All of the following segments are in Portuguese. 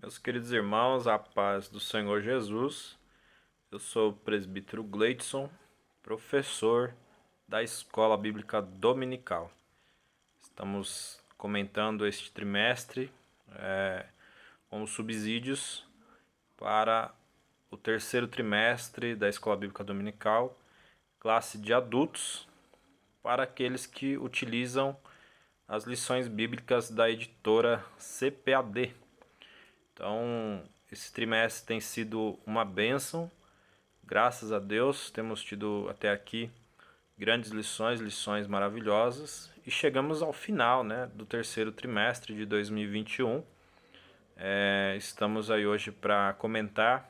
Meus queridos irmãos, a paz do Senhor Jesus. Eu sou o presbítero Gleidson, professor da Escola Bíblica Dominical. Estamos comentando este trimestre com os subsídios para o terceiro trimestre da Escola Bíblica Dominical, classe de adultos, para aqueles que utilizam as lições bíblicas da editora CPAD. Então, esse trimestre tem sido uma bênção, graças a Deus. Temos tido até aqui grandes lições maravilhosas, e chegamos ao final, do terceiro trimestre de 2021. Estamos aí hoje para comentar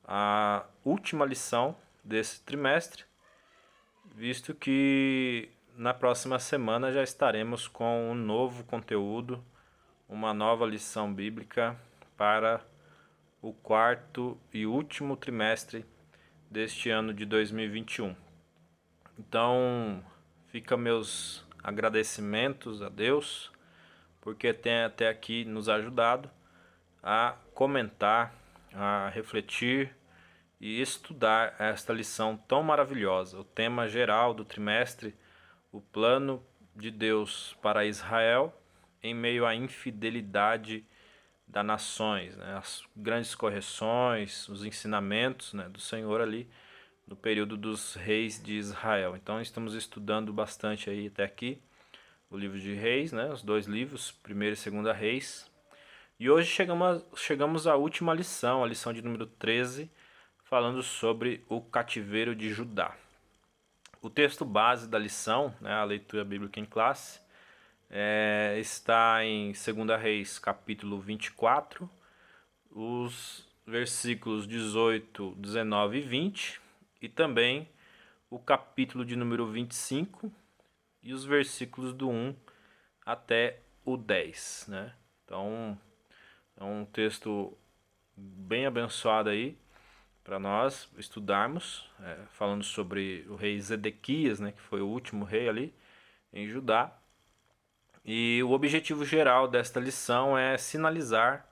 a última lição desse trimestre, visto que na próxima semana já estaremos com um novo conteúdo, uma nova lição bíblica para o quarto e último trimestre deste ano de 2021. Então, fica meus agradecimentos a Deus, porque tem até aqui nos ajudado a comentar, a refletir e estudar esta lição tão maravilhosa. O tema geral do trimestre: o plano de Deus para Israel em meio à infidelidade das nações, as grandes correções, os ensinamentos, do Senhor ali no período dos reis de Israel. Então estamos estudando bastante aí até aqui o livro de Reis, os dois livros, primeiro e segunda Reis. E hoje chegamos à última lição, a lição de número 13, falando sobre o cativeiro de Judá. O texto base da lição, a leitura bíblica em classe, está em 2 Reis, capítulo 24, os versículos 18, 19 e 20, e também o capítulo de número 25 e os versículos do 1 até o 10. Então, é um texto bem abençoado aí para nós estudarmos, falando sobre o rei Zedequias, que foi o último rei ali em Judá. E o objetivo geral desta lição é sinalizar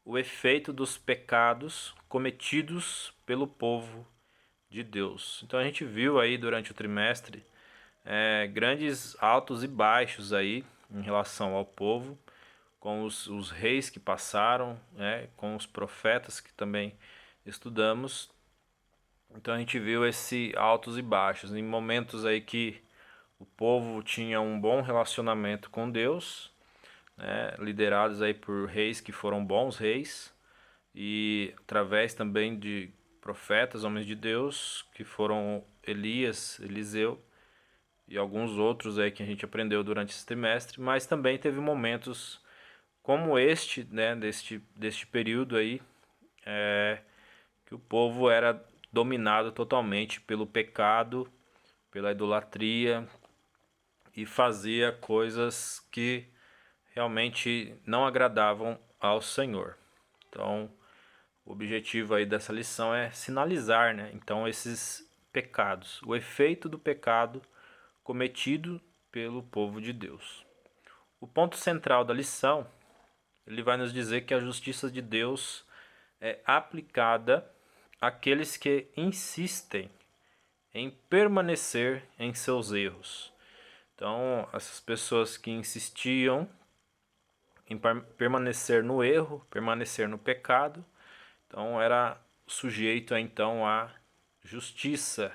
o efeito dos pecados cometidos pelo povo de Deus. Então a gente viu aí durante o trimestre grandes altos e baixos aí em relação ao povo, com os reis que passaram, com os profetas que também estudamos. Então a gente viu esse altos e baixos, em momentos aí que o povo tinha um bom relacionamento com Deus, liderados aí por reis que foram bons reis, e através também de profetas, homens de Deus, que foram Elias, Eliseu e alguns outros aí que a gente aprendeu durante esse trimestre. Mas também teve momentos como este, deste período aí, que o povo era dominado totalmente pelo pecado, pela idolatria, e fazia coisas que realmente não agradavam ao Senhor. Então, o objetivo aí dessa lição é sinalizar, então, esses pecados, o efeito do pecado cometido pelo povo de Deus. O ponto central da lição, ele vai nos dizer que a justiça de Deus é aplicada àqueles que insistem em permanecer em seus erros. Então, essas pessoas que insistiam em permanecer no erro, permanecer no pecado, então era sujeito então à justiça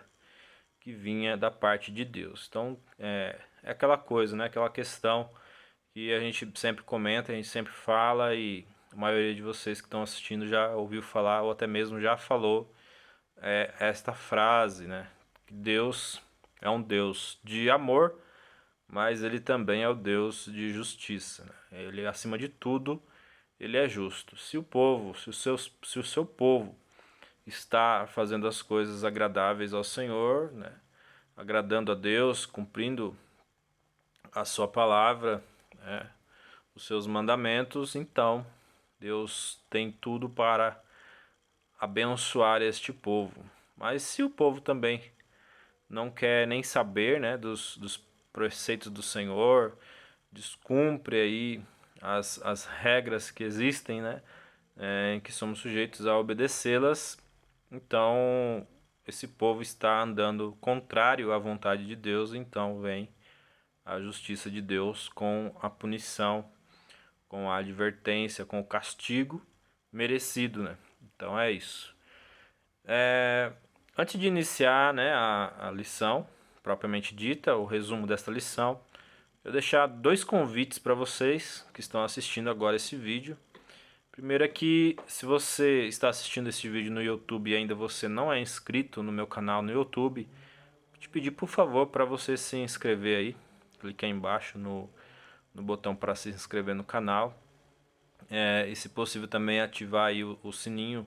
que vinha da parte de Deus. Então é aquela coisa, aquela questão que a gente sempre comenta, a gente sempre fala, e a maioria de vocês que estão assistindo já ouviu falar ou até mesmo já falou esta frase, que Deus é um Deus de amor, mas ele também é o Deus de justiça. Ele, acima de tudo, ele é justo. Se o seu povo está fazendo as coisas agradáveis ao Senhor, agradando a Deus, cumprindo a sua palavra, os seus mandamentos, então Deus tem tudo para abençoar este povo. Mas se o povo também não quer nem saber, dos preceitos do Senhor, descumpre aí as regras que existem, em que somos sujeitos a obedecê-las. Então, esse povo está andando contrário à vontade de Deus, então vem a justiça de Deus com a punição, com a advertência, com o castigo merecido, né? Então é isso. Antes de iniciar, né, a lição propriamente dita, o resumo desta lição, eu deixar dois convites para vocês que estão assistindo agora esse vídeo. Primeiro é que, se você está assistindo esse vídeo no YouTube e ainda você não é inscrito no meu canal no YouTube, vou te pedir por favor para você se inscrever aí. Clique aí embaixo no botão para se inscrever no canal. E se possível também ativar aí o sininho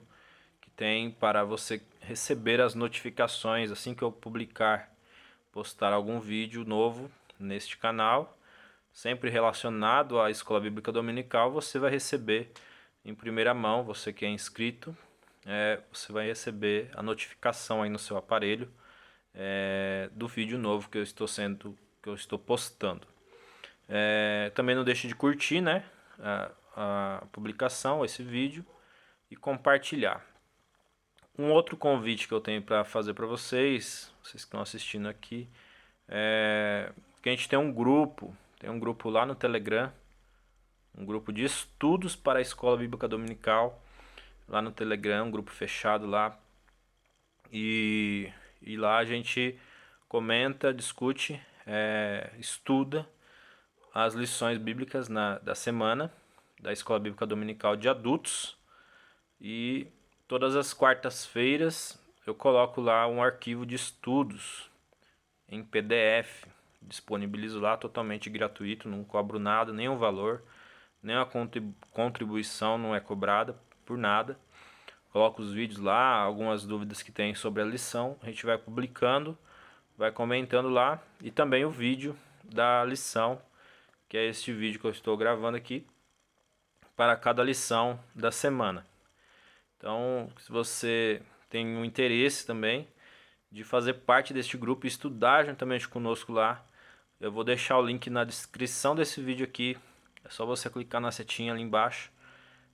que tem para você receber as notificações assim que eu postar algum vídeo novo neste canal, sempre relacionado à Escola Bíblica Dominical. Você vai receber em primeira mão, você que é inscrito, você vai receber a notificação aí no seu aparelho do vídeo novo que eu estou postando. Também não deixe de curtir, né, a publicação, esse vídeo, e compartilhar. Um outro convite que eu tenho para fazer para vocês que estão assistindo aqui, que a gente tem um grupo lá no Telegram, um grupo de estudos para a Escola Bíblica Dominical, lá no Telegram, um grupo fechado lá, e lá a gente comenta, discute, estuda as lições bíblicas da semana da Escola Bíblica Dominical de adultos, e todas as quartas-feiras eu coloco lá um arquivo de estudos em PDF, disponibilizo lá totalmente gratuito, não cobro nada, nenhum valor, nenhuma contribuição não é cobrada por nada. Coloco os vídeos lá, algumas dúvidas que tem sobre a lição, a gente vai publicando, vai comentando lá, e também o vídeo da lição, que é este vídeo que eu estou gravando aqui, para cada lição da semana. Então, se você tem um interesse também de fazer parte deste grupo e estudar juntamente conosco lá, eu vou deixar o link na descrição desse vídeo aqui. É só você clicar na setinha ali embaixo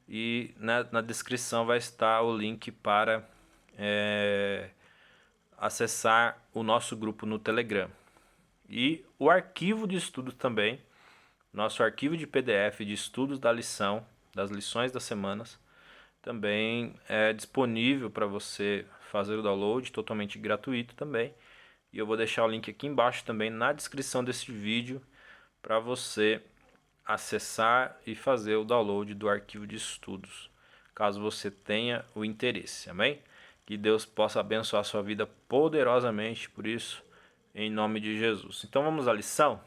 e na descrição vai estar o link para acessar o nosso grupo no Telegram. E o arquivo de estudos também, nosso arquivo de PDF de estudos da lição, das lições das semanas, também é disponível para você fazer o download, totalmente gratuito também. E eu vou deixar o link aqui embaixo também na descrição desse vídeo para você acessar e fazer o download do arquivo de estudos, caso você tenha o interesse, amém? Que Deus possa abençoar a sua vida poderosamente por isso, em nome de Jesus. Então vamos à lição?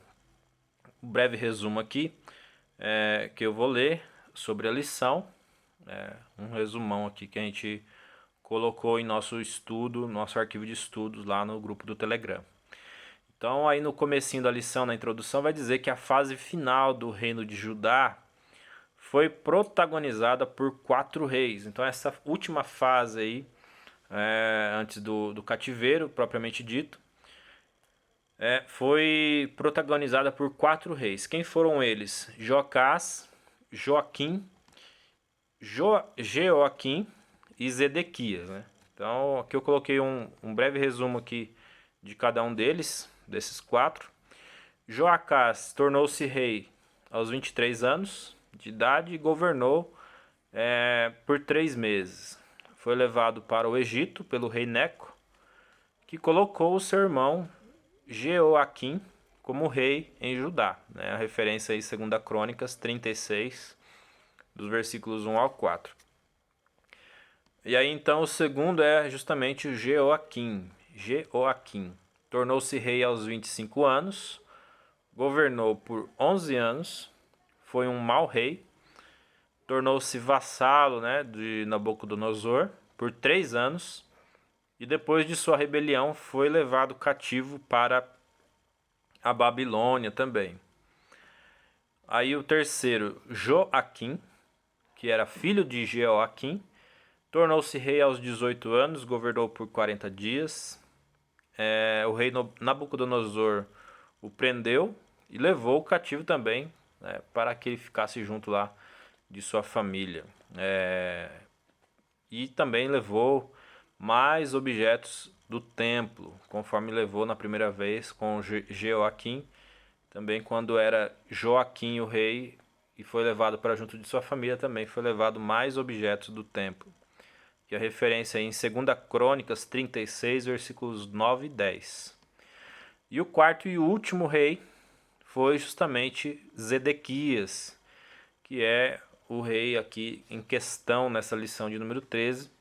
Um breve resumo aqui, que eu vou ler sobre a lição, um resumão aqui que a gente colocou em nosso estudo, nosso arquivo de estudos lá no grupo do Telegram. Então aí no comecinho da lição, na introdução, vai dizer que a fase final do reino de Judá foi protagonizada por 4 reis. Então essa última fase aí, antes do cativeiro propriamente dito, foi protagonizada por 4 reis. Quem foram eles? Joacás, Joaquim, Jeoaquim e Zedequias, né? Então aqui eu coloquei um breve resumo aqui de cada um desses 4. Joacás tornou-se rei aos 23 anos de idade e governou por 3 meses. Foi levado para o Egito pelo rei Neco, que colocou o seu irmão Jeoaquim como rei em Judá, né? A referência aí 2 Crônicas 36, dos versículos 1 ao 4. E aí então o segundo é justamente o Jeoaquim. Tornou-se rei aos 25 anos, governou por 11 anos, foi um mau rei, tornou-se vassalo, né, de Nabucodonosor por 3 anos, e depois de sua rebelião foi levado cativo para a Babilônia também. Aí o terceiro, Joaquim, que era filho de Jeoaquim, tornou-se rei aos 18 anos, governou por 40 dias. O rei Nabucodonosor o prendeu e levou o cativo também, né, para que ele ficasse junto lá de sua família. E também levou mais objetos do templo, conforme levou na primeira vez com Jeoaquim, também quando era Joaquim o rei e foi levado para junto de sua família, também foi levado mais objetos do templo. Que a referência é em 2 Crônicas 36, versículos 9 e 10. E o quarto e último rei foi justamente Zedequias, que é o rei aqui em questão nessa lição de número 13.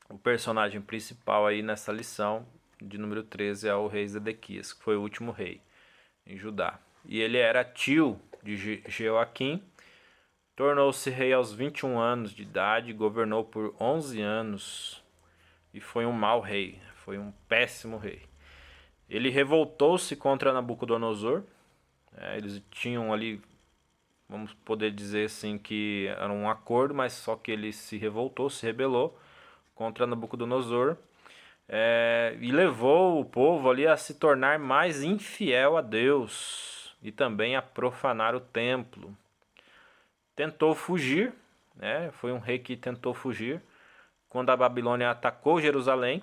O personagem principal aí nessa lição de número 13 é o rei Zedequias, que foi o último rei em Judá. E ele era tio de Jeoaquim, tornou-se rei aos 21 anos de idade, governou por 11 anos e foi um mau rei, foi um péssimo rei. Ele revoltou-se contra Nabucodonosor. Eles tinham ali, vamos poder dizer assim, que era um acordo, mas só que ele se revoltou, se rebelou contra Nabucodonosor, e levou o povo ali a se tornar mais infiel a Deus e também a profanar o templo. Tentou fugir, foi um rei que tentou fugir quando a Babilônia atacou Jerusalém,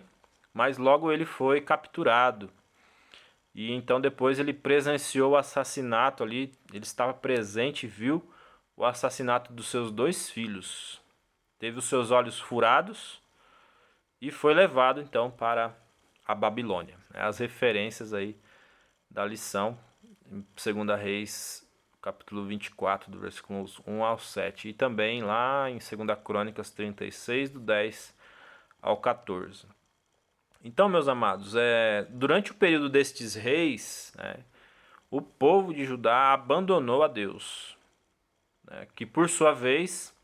mas logo ele foi capturado. E então depois ele presenciou o assassinato ali, ele estava presente e viu o assassinato dos seus 2 filhos. Teve os seus olhos furados e foi levado então para a Babilônia. As referências aí da lição em 2 Reis, capítulo 24, do versículos 1 ao 7. E também lá em 2 Crônicas 36, do 10 ao 14. Então, meus amados, durante o período destes reis, o povo de Judá abandonou a Deus, que por sua vez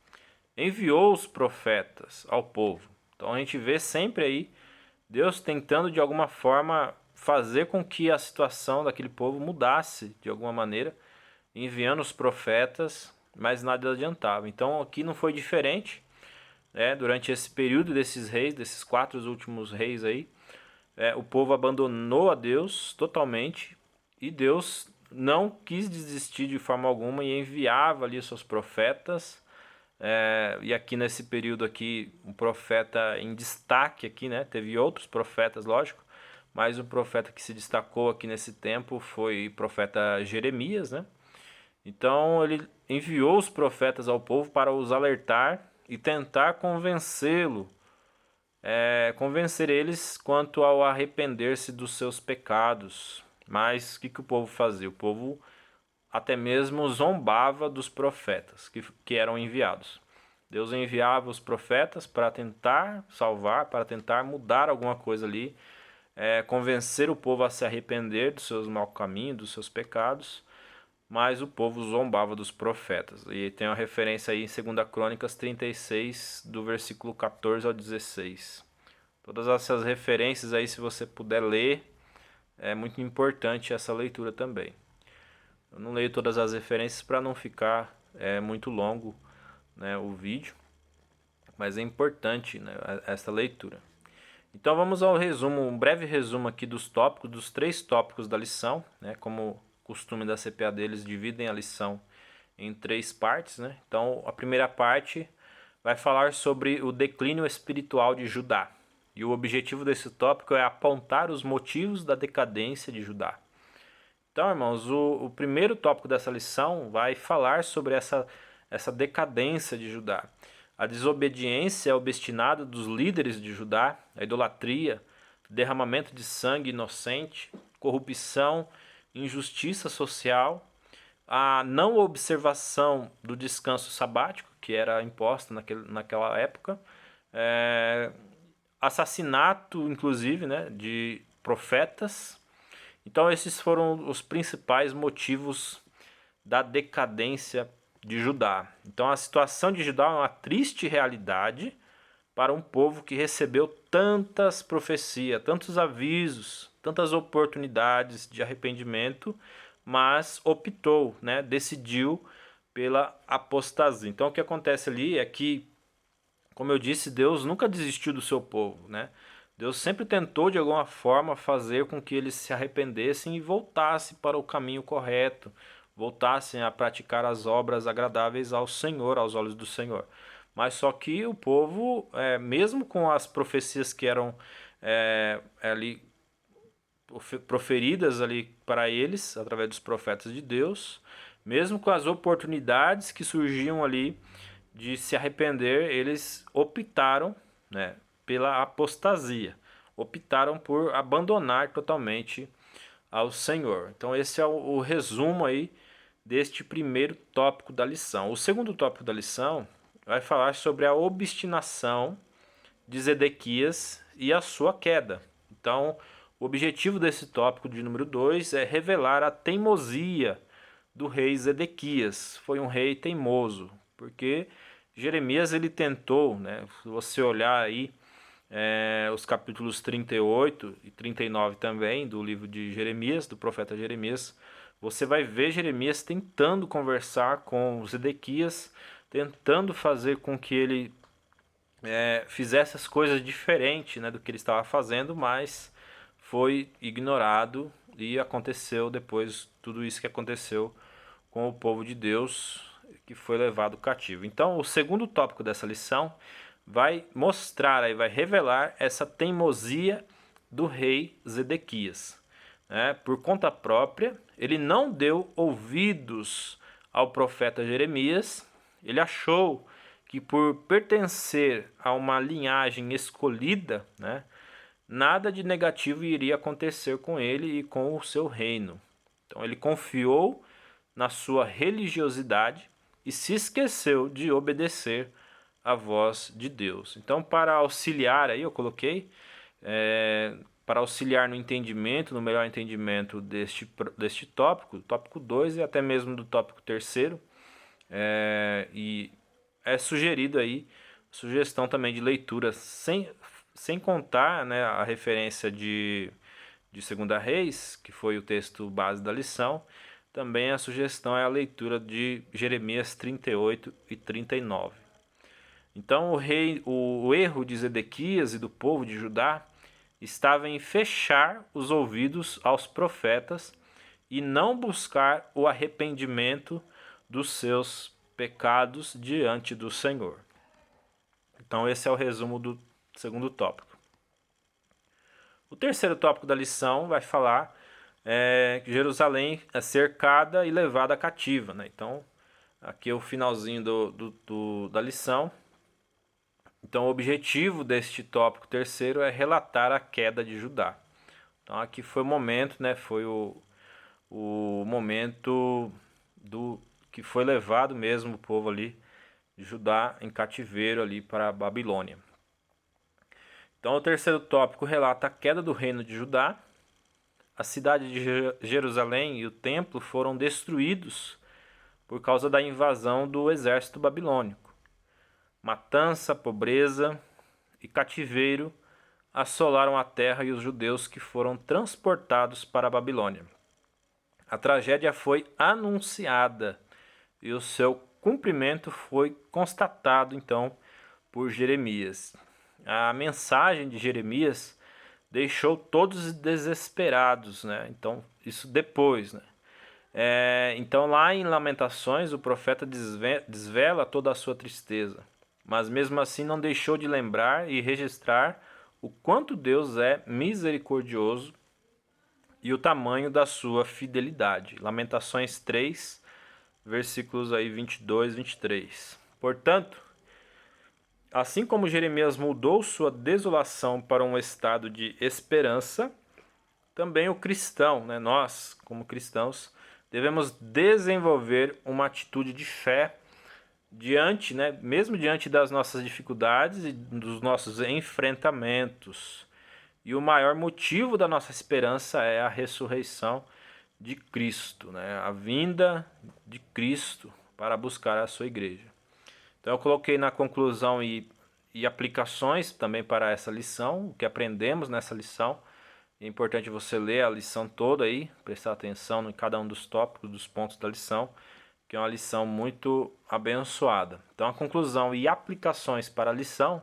enviou os profetas ao povo. Então a gente vê sempre aí Deus tentando de alguma forma fazer com que a situação daquele povo mudasse de alguma maneira, enviando os profetas, mas nada adiantava. Então aqui não foi diferente, durante esse período desses reis, desses 4 últimos reis aí, o povo abandonou a Deus totalmente e Deus não quis desistir de forma alguma e enviava ali seus profetas. E aqui nesse período aqui, um profeta em destaque aqui, teve outros profetas, lógico, mas o profeta que se destacou aqui nesse tempo foi o profeta Jeremias, Então ele enviou os profetas ao povo para os alertar e tentar convencer eles quanto ao arrepender-se dos seus pecados. Mas o que o povo fazia? O povo até mesmo zombava dos profetas que eram enviados. Deus enviava os profetas para tentar salvar, para tentar mudar alguma coisa ali, convencer o povo a se arrepender dos seus maus caminhos, dos seus pecados, mas o povo zombava dos profetas. E tem uma referência aí em 2 Crônicas 36, do versículo 14 ao 16. Todas essas referências aí, se você puder ler, é muito importante essa leitura também. Eu não leio todas as referências para não ficar muito longo, o vídeo, mas é importante, essa leitura. Então vamos ao resumo, um breve resumo aqui dos tópicos, dos 3 tópicos da lição, como costume da CPAD, eles dividem a lição em 3 partes, Então a primeira parte vai falar sobre o declínio espiritual de Judá. E o objetivo desse tópico é apontar os motivos da decadência de Judá. Então, irmãos, o primeiro tópico dessa lição vai falar sobre essa decadência de Judá. A desobediência obstinada dos líderes de Judá, a idolatria, derramamento de sangue inocente, corrupção, injustiça social, a não observação do descanso sabático, que era imposta naquela época, assassinato, inclusive, de profetas. Então esses foram os principais motivos da decadência de Judá. Então a situação de Judá é uma triste realidade para um povo que recebeu tantas profecias, tantos avisos, tantas oportunidades de arrependimento, mas optou, decidiu pela apostasia. Então o que acontece ali é que, como eu disse, Deus nunca desistiu do seu povo, Deus sempre tentou de alguma forma fazer com que eles se arrependessem e voltassem para o caminho correto, voltassem a praticar as obras agradáveis ao Senhor, aos olhos do Senhor. Mas só que o povo, mesmo com as profecias que eram ali proferidas ali para eles, através dos profetas de Deus, mesmo com as oportunidades que surgiam ali de se arrepender, eles optaram, né, pela apostasia, optaram por abandonar totalmente ao Senhor. Então esse é o resumo aí deste primeiro tópico da lição. O segundo tópico da lição vai falar sobre a obstinação de Zedequias e a sua queda. Então, o objetivo desse tópico de número 2 é revelar a teimosia do rei Zedequias. Foi um rei teimoso, porque Jeremias ele tentou, né, se você olhar aí os capítulos 38 e 39 também do livro de Jeremias, do profeta Jeremias, você vai ver Jeremias tentando conversar com Zedequias, tentando fazer com que ele fizesse as coisas diferentes, né, do que ele estava fazendo, mas foi ignorado e aconteceu depois tudo isso que aconteceu com o povo de Deus que foi levado cativo. Então, o segundo tópico dessa lição vai mostrar, aí vai revelar essa teimosia do rei Zedequias. Por conta própria, ele não deu ouvidos ao profeta Jeremias, ele achou que por pertencer a uma linhagem escolhida, né, nada de negativo iria acontecer com ele e com o seu reino. Então ele confiou na sua religiosidade e se esqueceu de obedecer a voz de Deus. Então, para auxiliar aí, eu coloquei, para auxiliar no entendimento, no melhor entendimento deste tópico, tópico 2 e até mesmo do tópico 3º, e é sugerido aí, sugestão também de leitura, sem contar, né, a referência de 2 Reis, que foi o texto base da lição, também a sugestão é a leitura de Jeremias 38 e 39. Então o erro de Zedequias e do povo de Judá estava em fechar os ouvidos aos profetas e não buscar o arrependimento dos seus pecados diante do Senhor. Então esse é o resumo do segundo tópico. O terceiro tópico da lição vai falar que Jerusalém é cercada e levada cativa, né? Então aqui é o finalzinho da lição. Então o objetivo deste tópico terceiro é relatar a queda de Judá. Então aqui foi o momento, né? Foi o momento que foi levado mesmo o povo ali de Judá em cativeiro ali para a Babilônia. Então o terceiro tópico relata a queda do reino de Judá. A cidade de Jerusalém e o templo foram destruídos por causa da invasão do exército babilônico. Matança, pobreza e cativeiro assolaram a terra e os judeus que foram transportados para a Babilônia. A tragédia foi anunciada e o seu cumprimento foi constatado, então, por Jeremias. A mensagem de Jeremias deixou todos desesperados, né? Então, isso depois, né? Então, lá em Lamentações, o profeta desvela toda a sua tristeza, mas mesmo assim não deixou de lembrar e registrar o quanto Deus é misericordioso e o tamanho da sua fidelidade. Lamentações 3, versículos aí 22 e 23. Portanto, assim como Jeremias mudou sua desolação para um estado de esperança, também o cristão, né, nós, como cristãos, devemos desenvolver uma atitude de fé diante, né, mesmo diante das nossas dificuldades e dos nossos enfrentamentos. E o maior motivo da nossa esperança é a ressurreição de Cristo, né, a vinda de Cristo para buscar a sua igreja. Então eu coloquei na conclusão e aplicações também para essa lição, o que aprendemos nessa lição. É importante você ler a lição toda aí, prestar atenção em cada um dos tópicos, dos pontos da lição, que é uma lição muito abençoada. Então a conclusão e aplicações para a lição,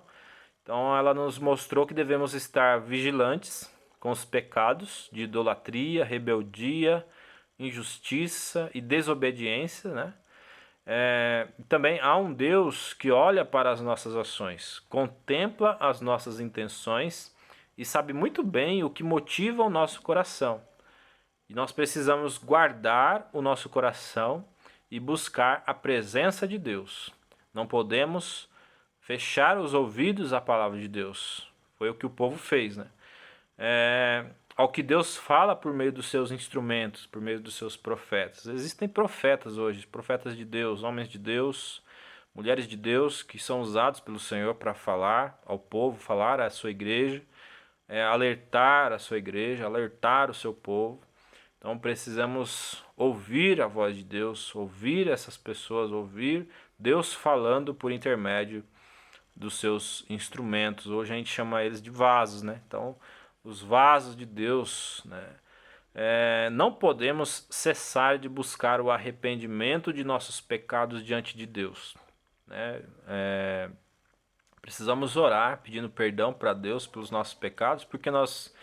então ela nos mostrou que devemos estar vigilantes com os pecados de idolatria, rebeldia, injustiça e desobediência, né? Também há um Deus que olha para as nossas ações, contempla as nossas intenções e sabe muito bem o que motiva o nosso coração. E nós precisamos guardar o nosso coração e buscar a presença de Deus. Não podemos fechar os ouvidos à palavra de Deus. Foi o que o povo fez, né? Ao que Deus fala por meio dos seus instrumentos, por meio dos seus profetas. Existem profetas hoje, profetas de Deus, homens de Deus, mulheres de Deus, que são usados pelo Senhor para falar ao povo, falar à sua igreja, alertar a sua igreja, alertar o seu povo. Então precisamos ouvir a voz de Deus, ouvir essas pessoas, ouvir Deus falando por intermédio dos seus instrumentos. Hoje a gente chama eles de vasos, né? Então, os vasos de Deus, né? Não podemos cessar de buscar o arrependimento de nossos pecados diante de Deus, né? Precisamos orar pedindo perdão para Deus pelos nossos pecados, porque nós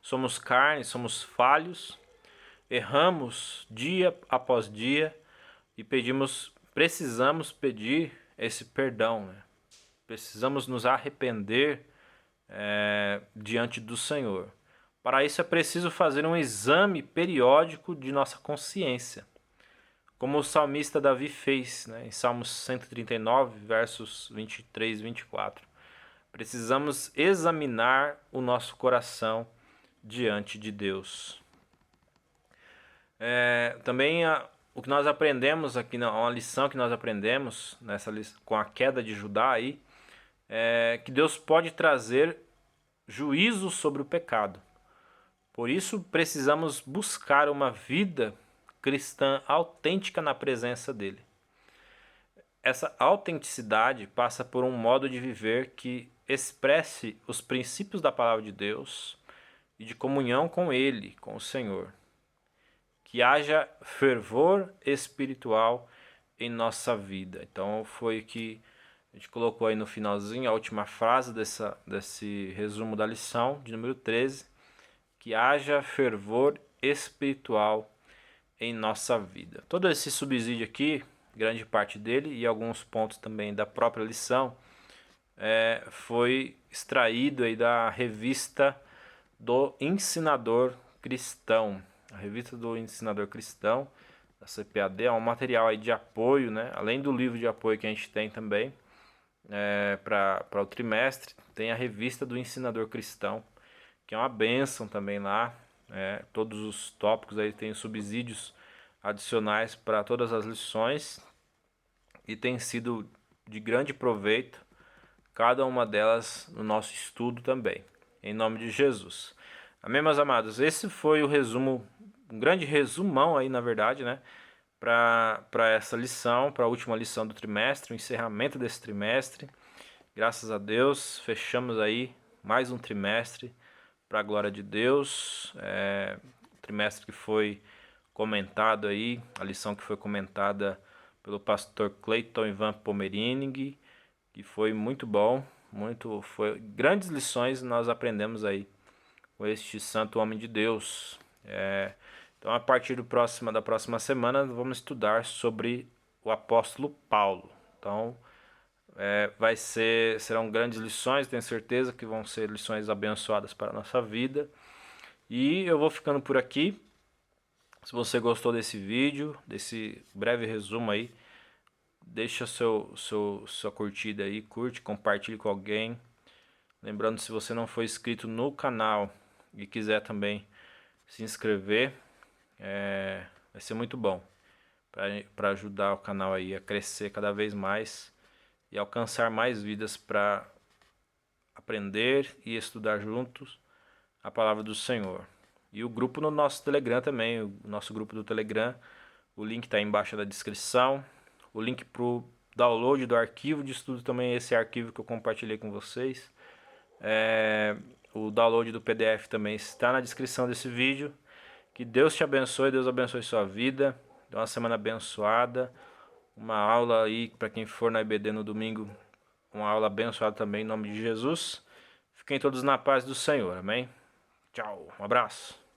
somos carne, somos falhos, erramos dia após dia e precisamos pedir esse perdão, né? Precisamos nos arrepender diante do Senhor. Para isso é preciso fazer um exame periódico de nossa consciência, como o salmista Davi fez, né, em Salmos 139, versos 23 e 24. Precisamos examinar o nosso coração diante de Deus. Também o que nós aprendemos aqui, uma lição que nós aprendemos com a queda de Judá aí, que Deus pode trazer juízo sobre o pecado. Por isso precisamos buscar uma vida cristã autêntica na presença dele. Essa autenticidade passa por um modo de viver que expresse os princípios da palavra de Deus e de comunhão com ele, com o Senhor. Que haja fervor espiritual em nossa vida. Então foi o que a gente colocou aí no finalzinho, a última frase desse resumo da lição de número 13, que haja fervor espiritual em nossa vida. Todo esse subsídio aqui, grande parte dele e alguns pontos também da própria lição, foi extraído aí da revista do Ensinador Cristão. A revista do Ensinador Cristão, da CPAD, é um material aí de apoio, né? Além do livro de apoio que a gente tem também, para o trimestre, tem a revista do Ensinador Cristão, que é uma bênção também lá. Todos os tópicos aí tem subsídios adicionais para todas as lições e tem sido de grande proveito cada uma delas no nosso estudo também, em nome de Jesus. Amém, meus amados? Esse foi o resumo, um grande resumão aí, na verdade, né? Para essa lição, para a última lição do trimestre, o encerramento desse trimestre. Graças a Deus, fechamos aí mais um trimestre para a glória de Deus. Trimestre que foi comentado aí, a lição que foi comentada pelo pastor Clayton Ivan Pomerining, que foi muito bom, foi grandes lições nós aprendemos aí com este santo homem de Deus. Então, a partir da próxima semana, vamos estudar sobre o apóstolo Paulo. Então, serão grandes lições, tenho certeza que vão ser lições abençoadas para a nossa vida. E eu vou ficando por aqui. Se você gostou desse vídeo, desse breve resumo aí, deixa sua curtida aí, curte, compartilhe com alguém. Lembrando, se você não for inscrito no canal e quiser também se inscrever, vai ser muito bom para ajudar o canal aí a crescer cada vez mais e alcançar mais vidas para aprender e estudar juntos a palavra do Senhor. E o grupo no nosso Telegram também, o nosso grupo do Telegram, o link está aí embaixo da descrição. O link para o download do arquivo de estudo também é esse arquivo que eu compartilhei com vocês. O download do PDF também está na descrição desse vídeo. Que Deus te abençoe, Deus abençoe sua vida. Uma semana abençoada. Uma aula aí para quem for na IBD no domingo. Uma aula abençoada também em nome de Jesus. Fiquem todos na paz do Senhor, amém? Tchau, um abraço.